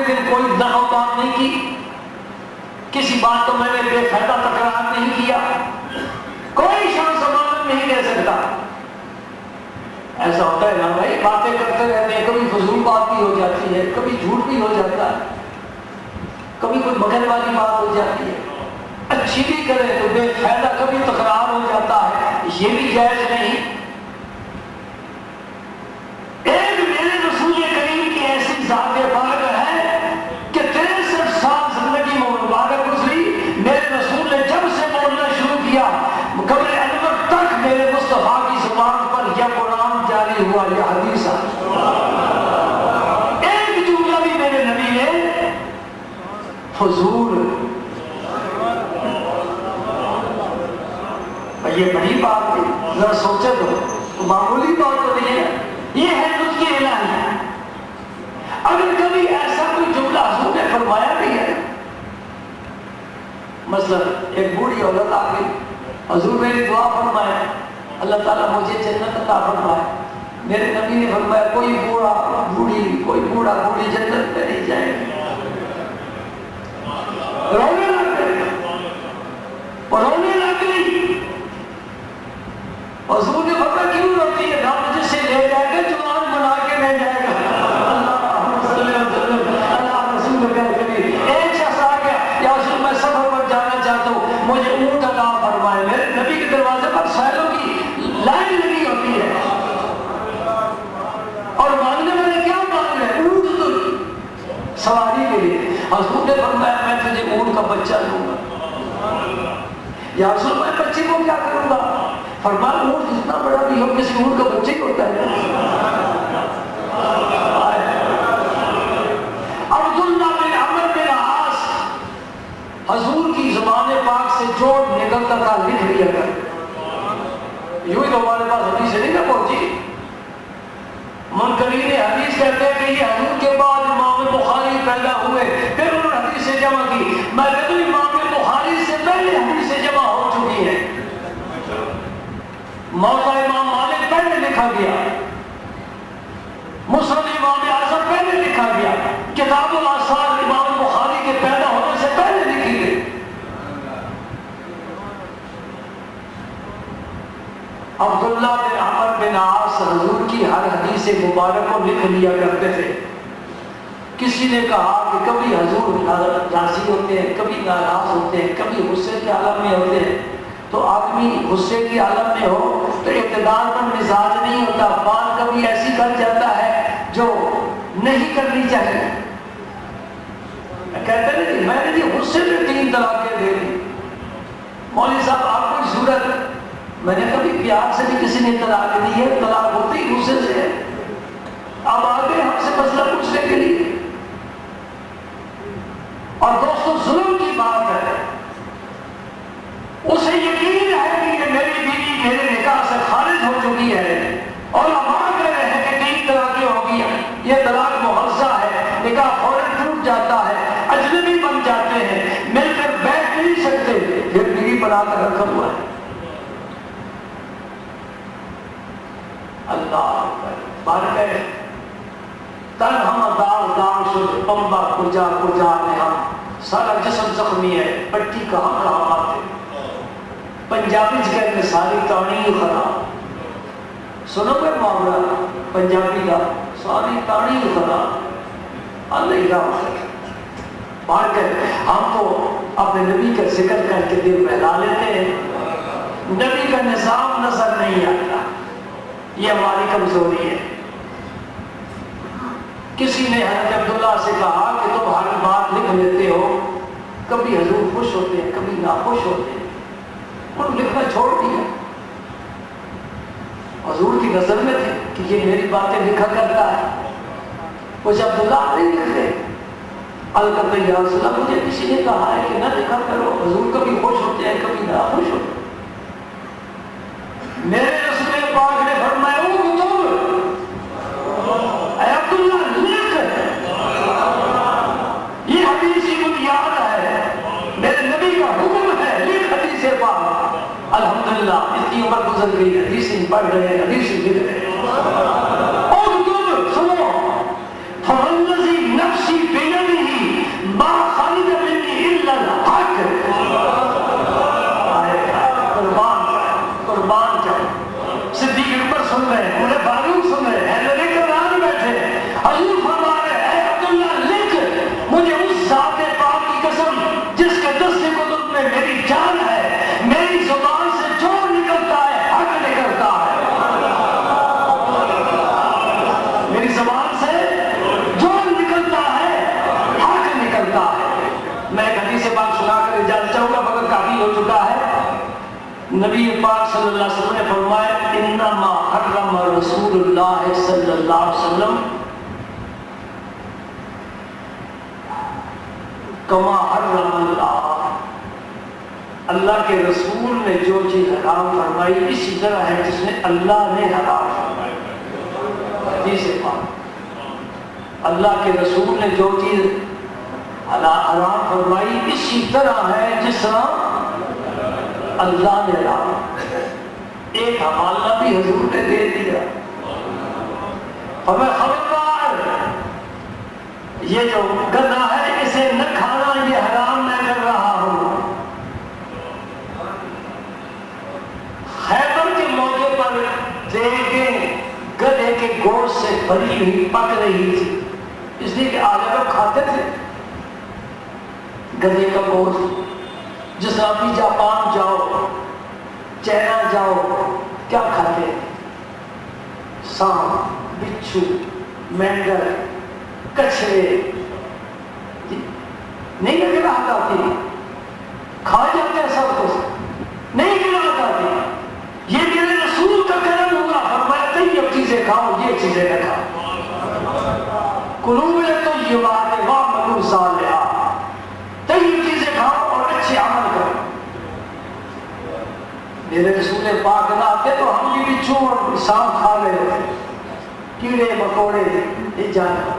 دن کوئی نرم بات نہیں کی، کسی بات کو میں نے بے فائدہ تکرار نہیں کیا، کوئی شخص ضمانت نہیں دے سکتا۔ ایسا ہوتا ہے نا بھائی، باتیں کرتے رہتے ہیں، کبھی فضول بات بھی ہو جاتی ہے، کبھی جھوٹ بھی ہو جاتا ہے، کبھی کوئی مغل والی بات ہو جاتی ہے، اچھی بھی کرے تو بے فائدہ کبھی تکرار ہو جاتا ہے، یہ بھی جائز نہیں۔ ایک میرے رسول کریم کی ایسی ذات بارک ہے کہ 63 سال زندگی مبارک گزری، میرے رسول نے جب سے بولنا شروع کیا قبر انور تک میرے مصطفیٰ کی زبان پر یا قرآن جاری ہوا یا حدیث آئی، ایک جملہ بھی میرے نبی نے فضول۔ یہ بڑی بات ہے، ذرا سوچے تو معمولی بات تو نہیں ہے، یہ ہے تجھ کی الہی۔ اگر کبھی ایسا کوئی جملہ حضور نے فرمایا بھی ہے، مثلا ایک بوڑھی عورت آ گئی، حضور میری دعا فرمائے اللہ تعالیٰ مجھے جنت عطا فرمائے، میرے نبی نے فرمایا کوئی بوڑھا بوڑھی جنت میں نہیں جائے گا، رونے لگ گئے اور رونے لگ گئی۔ حضور نے فرمایا کیوں روتی ہے؟ رب مجھے سے لے جائے گا، جوان بنا کے لے جائے گا۔ اللہ صلی اللہ علیہ وسلم، اللہ رسول کریم۔ ایک شخص آ گیا، یا رسول میں سفر پر جانا چاہتا ہوں، مجھے اونٹ عطا فرمائے۔ میرے نبی کے دروازے پر سائلوں کی لائن لگی ہوتی ہے، اور مانگنے والے کیا مانگ رہے ہیں؟ اونٹ تو سواری کے لیے۔ حضور نے فرمایا میں تجھے اونٹ کا بچہ دوں گا۔ یا رسول میں بچے کو کیا کروں گا؟ فرمایا اونٹ جتنا بڑا بھی ہو کسی اونٹ کا بچہ ہی ہوتا ہے۔ عبداللہ بن عمر بن عاص، حضور کی زبان پاک سے جو نکلتا تھا لکھ لیا کر، یوں ہی تو ہمارے پاس حدیث نہیں نہ پہنچی۔ منکرین حدیث کہتے ہیں کہ یہ حضور کے بعد امام بخاری پیدا ہوئے، پھر انہوں نے حدیث جمع کی۔ میں کہتا ہوں امام بخاری سے پہلے حدیث جمع ہو چکی ہے، موطا امام مالک پہلے لکھا گیا، مسند امام اعظم پہلے لکھا گیا، کتاب الآثار امام بخاری کے پیدا ہونے سے پہلے لکھی گئی۔ عبداللہ بن عمر بن عاص حضور کی ہر حدیث مبارک کو لکھ لیا کرتے تھے۔ کسی نے کہا کہ کبھی حضور راضی ہوتے ہیں، کبھی ناراض ہوتے ہیں، کبھی غصے کے عالم میں ہوتے ہیں، تو آدمی غصے کے عالم میں ہو تو اقتدار پر مزاج نہیں ہوتا، بات کبھی ایسی کر جاتا ہے جو نہیں کرنی چاہیے۔ کہتے ہیں جی میں نے جی غصے میں 3 طلاقیں دے دی۔ مولوی صاحب آپ کو صورت، میں نے کبھی پیار سے بھی کسی نے طلاق دی ہے؟ طلاق ہوتی ہی غصے سے ہے۔ اب آگے ہم سے مسئلہ پوچھنے کے لیے، اور دوستوں ظلم کی بات ہے، اسے یقین ہے کہ یہ میری بیوی میرے نکاح سے خارج ہو چکی ہے، اور اب کہہ رہے ہیں کہ 3 طلاقیں ہو گئی، یہ طلاق محضہ ہے، نکاح فوراً ٹوٹ جاتا ہے، اجنبی بن جاتے ہیں، مل کر بیٹھ نہیں سکتے، پھر بیوی بنا کر رکھا ہوا ہے۔ اللہ بارک ہے، تن ہم داغ شد پمبا کجا میں ہم، سارا جسم زخمی ہے، پٹی کہاں آتے، پنجابی کہتے ساری تاڑی خراب۔ سنو گے معاملہ پنجابی کا، ساری تاڑی خراب، اللہ خیر۔ بات کر ہم تو اپنے نبی کا ذکر کر کے دل بہلا لیتے ہیں، نبی کا نظام نظر نہیں آتا، یہ ہماری کمزوری ہے۔ کسی نے حضرت عبداللہ سے کہا کہ تم ہر بات لکھ لیتے ہو، کبھی حضور خوش ہوتے ہیں کبھی ناخوش ہوتے ہیں، انہوں نے لکھنا چھوڑ دیا۔ حضور کی نظر میں تھے کہ یہ میری باتیں لکھا کرتا ہے، کچھ عبداللہ نہیں لکھتے۔ البتہ یا رسول اللہ مجھے کسی نے کہا ہے کہ نہ لکھا کرو، حضور کبھی خوش ہوتے ہیں کبھی ناخوش ہوتے ہیں۔ میرے رسول پاک نے فرمایا اے عبداللہ لکھ، یہ حدیث کی بنیاد ہے، میرے نبی کا حکم ہے، لکھ حدیث پاک۔ الحمدللہ اتنی عمر گزر گئی، حدیثیں پڑھ رہے ہیں، حدیثیں لکھ رہے ہیں۔ اور تم سنو، فوالذی نفسی بیدی نبی پاک صلی اللہ علیہ وسلم نے فرمایا انما حرم رسول اللہ صلی اللہ علیہ وسلم کما حرم اللہ، اللہ کے رسول نے جو چیز حرام فرمائی اسی طرح ہے جس نے اللہ نے حرام فرمائی۔ حدیث پاک، اللہ کے رسول نے جو چیز حرام فرمائی اسی طرح ہے جس طرح اللہ نے حرام۔ ایک حوالہ بھی حضور نے دے دیا، ہمیں خبردار یہ جو گدھا ہے اسے نہ کھانا، یہ حرام میں کر رہا ہوں۔ خیبر کے موقع پر دیکھیں گدھے کے گوشت سے بھری ہوئی پک رہی تھی، اس لیے کہ آگے لوگ کھاتے تھے گدھے کا گوشت۔ جس طرح بھی جاپان جاؤ، چائنا جاؤ، کیا کھاتے ہیں؟ سانپ، بچھو، مینڈر، کچھوے، نہیں لگے رہا کرتی، کھا جاتے ہیں سب کچھ، نہیں گرا کرتی۔ یہ میرے رسول کا کرم ہوا، فرمایا طیب چیزیں کھاؤ، یہ چیزیں نہ کھاؤ۔ کلوا من الطیبات واعملوا صالحا، طیب چیزیں کھاؤ اور اچھے عمل کرو۔ میرے رسول پاک نہ آتے تو ہم بھی بچھو اور سانپ کھا لے ہوتے، کیڑے مکوڑے یہ جانا۔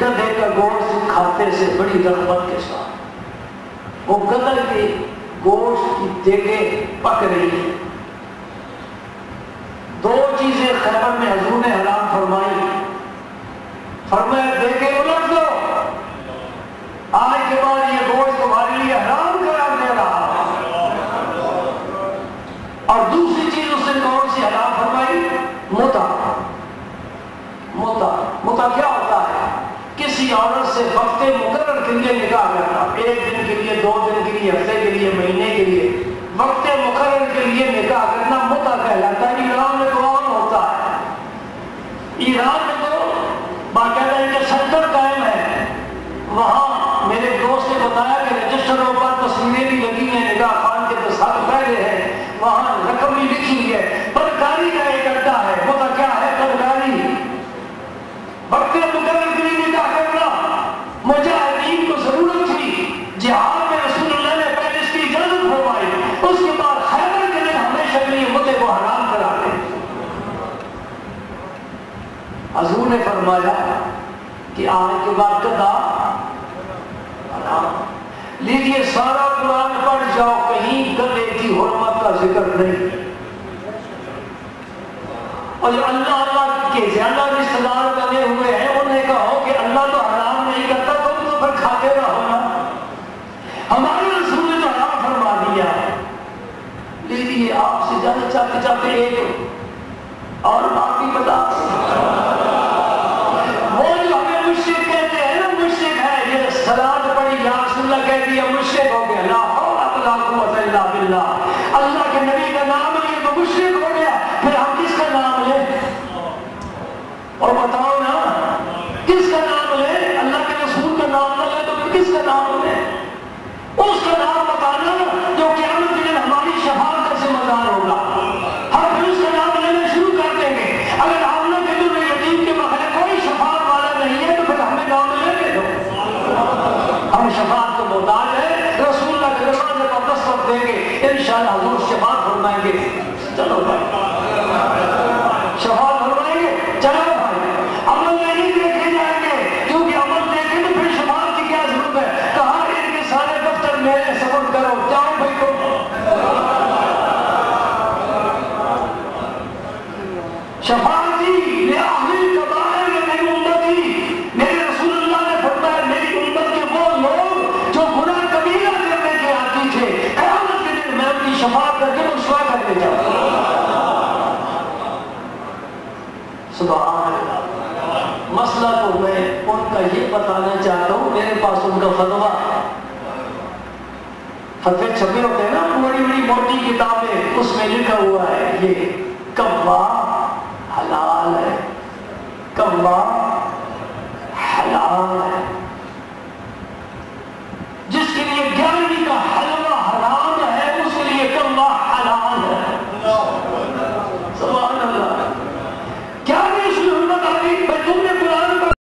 گدھے کا گوشت کھاتے سے بڑی رغبت کے ساتھ، وہ گدھے کے گوشت کی جگہ پک رہی ہے۔ دو چیزیں خیبر میں حضور نے حرام فرمائی، فرمایا دیکھے الٹ دو، آج کے بعد یہ گوشت تمہارے لیے حرام قرار دے رہا۔ اور دوسری چیز اس نے کون سی حرام فرمائی؟ متع۔ متع کیا ہوتا ہے؟ کسی عورت سے وقت مقرر کے لیے نکاح کرنا، ایک دن کے لیے، 2 دن کے لیے، ہفتے کے لیے، مہینے کے لیے، وقت مقرر کے لیے نکاح کرنا متع کہلاتا ہے۔ ایران میں تو عام ہوتا ہے، ایران میں تو باقاعدہ ان کے سینٹر قائم ہے۔ وہاں میرے دوست نے بتایا کہ رجسٹروں پر تصویریں بھی لگی ہیں، نکاح خوان کے دستخط پہلے ہیں، وہاں رقم بھی لکھی ہے، بدکاری کا ایک اڈا ہے۔ متع کیا ہے؟ بدکاری، وقت مقرر کے لیے نکاح کرنا۔ مجاہدین کو ضرورت تھی، جہاد میں رسول اللہ نے پہلے اس کی اجازت فرمائی، اس کے بعد خیبر کے دن ہمیشہ کے لیے متع کو حرام کرا دے۔ حضور نے فرمایا کہ آج کے بعد گدھا حرام۔ لیجیے سارا قرآن پڑھ جاؤ، کہیں گدھے کی حرمت کا ذکر نہیں۔ اور جو اللہ کے زیادہ رشتہ دار بنے ہوئے ہیں انہیں کہو کہ اللہ تو حرام نہیں کرتا، تم تو پھر کھاتے رہو نا۔ ہمارے رسول نے تو حرام فرما دیا۔ لیجیے آپ سے جانا چاہتے چاہتے ایک اور بات بھی بتا، وہ جو ہمیں مشرک کہتے ہیں نا، مشرک ہے، یہ صلاۃ پڑھی یا رسول اللہ کہہ دیا مشرک ہو گیا، لا حول ولا قوت الا باللہ، اللہ کے نبی کا نام لے تو مشرک ہو گیا، پھر ہم کس کا نام لیں؟ اور بتاؤ نا کس کا نام لیں؟ اللہ کے رسول کا نام نہ لے تو پھر کس کا نام لیں؟ اس کا نام بتانا جو قیامت کے دن ہماری شفاعت کا ذمہ دار ہوگا، ہم پھر اس کا نام لینا شروع کر دیں گے۔ اگر ہم نے دل میں یقین کے بغیر کوئی شفاعت والا نہیں ہے تو پھر ہمیں نام لے کے دو، ہم شفاعت کو محتاج ہیں۔ رسول اللہ کے دروازے پر دستک دیں گے، انشاءاللہ حضور شفاعت فرمائیں گے۔ چلو بھائی شفاعت فرمائیں گے، چلو بھائی عمل نہیں دیکھے جائیں گے، کیونکہ عمل دیکھے تو پھر شفاعت کی کیا ضرورت ہے؟ کہا ان کے سارے دفتر میرے سبق کرو، جاؤ بھائی کو شفاعتی لأہل الکبائر من امتی۔ میرے رسول اللہ نے فرمایا میری امت کے وہ لوگ جو گناہ کبیرہ کرنے کے عادی تھے، قیامت کے دن میں ان کی شفاعت کر کے رسوا کر کے جاؤں۔ سبحان اللہ۔ مسئلہ تو میں ان کا یہ بتانا چاہتا ہوں، میرے پاس ان کا فتویٰ، فتوے چھپے ہوتے ہیں نا بڑی بڑی موٹی کتابیں، اس میں لکھا ہوا ہے یہ کبا حلال ہے، کبا حلال ہے۔